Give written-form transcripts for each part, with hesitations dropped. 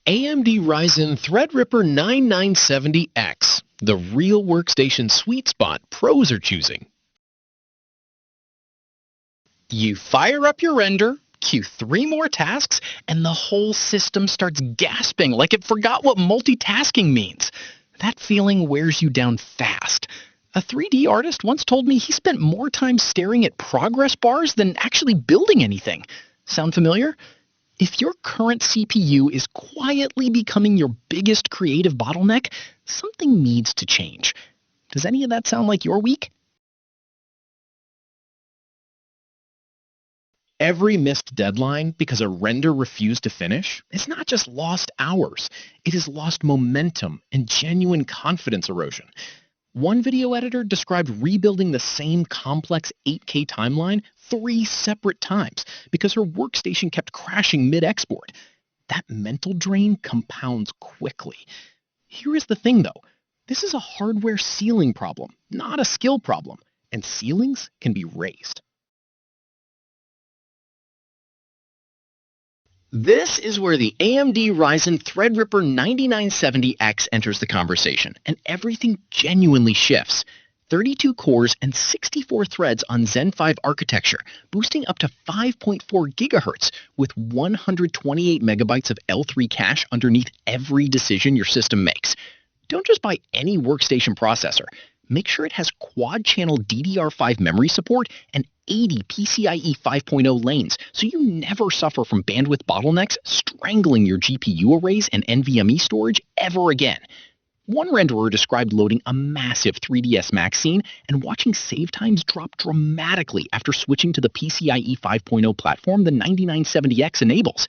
AMD Ryzen Threadripper 9970X, the real Workstation-Sweet-Spot pros are choosing. You fire up your render, queue 3 more tasks, and the whole system starts gasping like it forgot what multitasking means. That feeling wears you down fast. A 3D artist once told me he spent more time staring at progress bars than actually building anything. Sound familiar? If your current CPU is quietly becoming your biggest creative bottleneck, something needs to change. Does any of that sound like your week? Every missed deadline because a render refused to finish is not just lost hours, it is lost momentum and genuine confidence erosion. One video editor described rebuilding the same complex 8K timeline 3 separate times because her workstation kept crashing mid-export. That mental drain compounds quickly. Here is the thing though, this is a hardware ceiling problem, not a skill problem, and ceilings can be raised. This is where the AMD Ryzen Threadripper 9970X enters the conversation, and everything genuinely shifts. 32 cores and 64 threads on Zen 5 architecture, boosting up to 5.4 GHz with 128 megabytes of L3 cache underneath every decision your system makes. Don't just buy any workstation processor. Make sure it has quad-channel DDR5 memory support and 80 PCIe 5.0 lanes, so you never suffer from bandwidth bottlenecks strangling your GPU arrays and NVMe storage ever again. One renderer described loading a massive 3ds Max scene and watching save times drop dramatically after switching to the PCIe 5.0 platform the 9970X enables.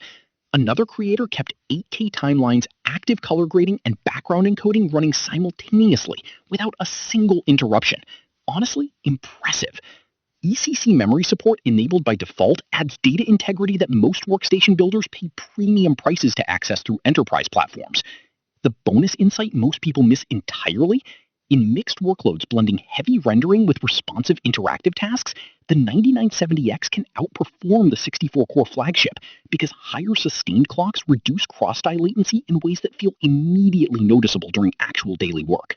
Another creator kept 8K timelines, active color grading, and background encoding running simultaneously without a single interruption. Honestly, impressive. ECC memory support enabled by default adds data integrity that most workstation builders pay premium prices to access through enterprise platforms. The bonus insight most people miss entirely? In mixed workloads blending heavy rendering with responsive interactive tasks, the 9970X can outperform the 64-core flagship because higher sustained clocks reduce cross-die latency in ways that feel immediately noticeable during actual daily work.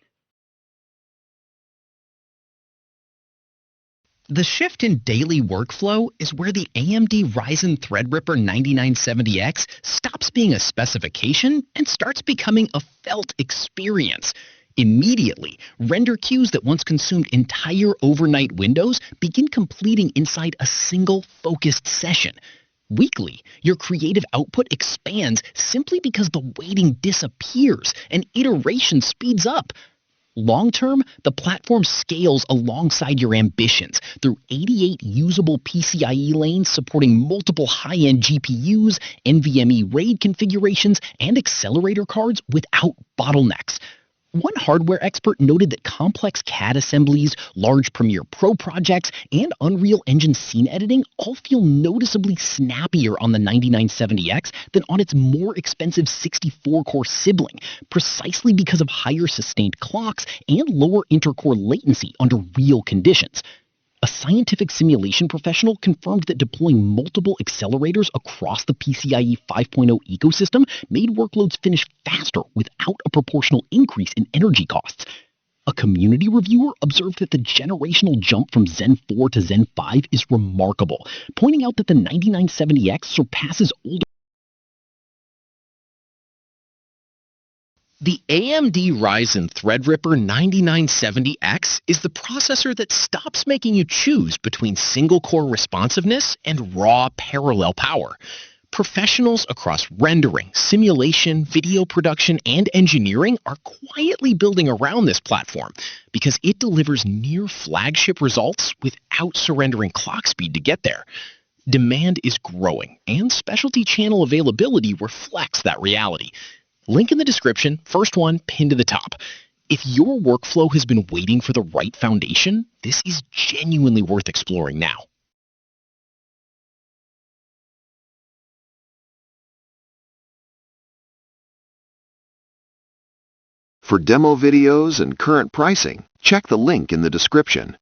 The shift in daily workflow is where the AMD Ryzen Threadripper 9970X stops being a specification and starts becoming a felt experience. Immediately, render queues that once consumed entire overnight windows begin completing inside a single focused session. Weekly, your creative output expands simply because the waiting disappears and iteration speeds up. Long-term, the platform scales alongside your ambitions through 88 usable PCIe lanes supporting multiple high-end GPUs, NVMe RAID configurations, and accelerator cards without bottlenecks. One hardware expert noted that complex CAD assemblies, large Premiere Pro projects, and Unreal Engine scene editing all feel noticeably snappier on the 9970X than on its more expensive 64-core sibling, precisely because of higher sustained clocks and lower intercore latency under real conditions. A scientific simulation professional confirmed that deploying multiple accelerators across the PCIe 5.0 ecosystem made workloads finish faster without a proportional increase in energy costs. A community reviewer observed that the generational jump from Zen 4 to Zen 5 is remarkable, pointing out that the 9970X surpasses older. The AMD Ryzen Threadripper 9970X is the processor that stops making you choose between single-core responsiveness and raw parallel power. Professionals across rendering, simulation, video production, and engineering are quietly building around this platform because it delivers near flagship results without surrendering clock speed to get there. Demand is growing, and specialty channel availability reflects that reality. Link in the description, first one pinned to the top. If your workflow has been waiting for the right foundation, this is genuinely worth exploring now. For demo videos and current pricing, check the link in the description.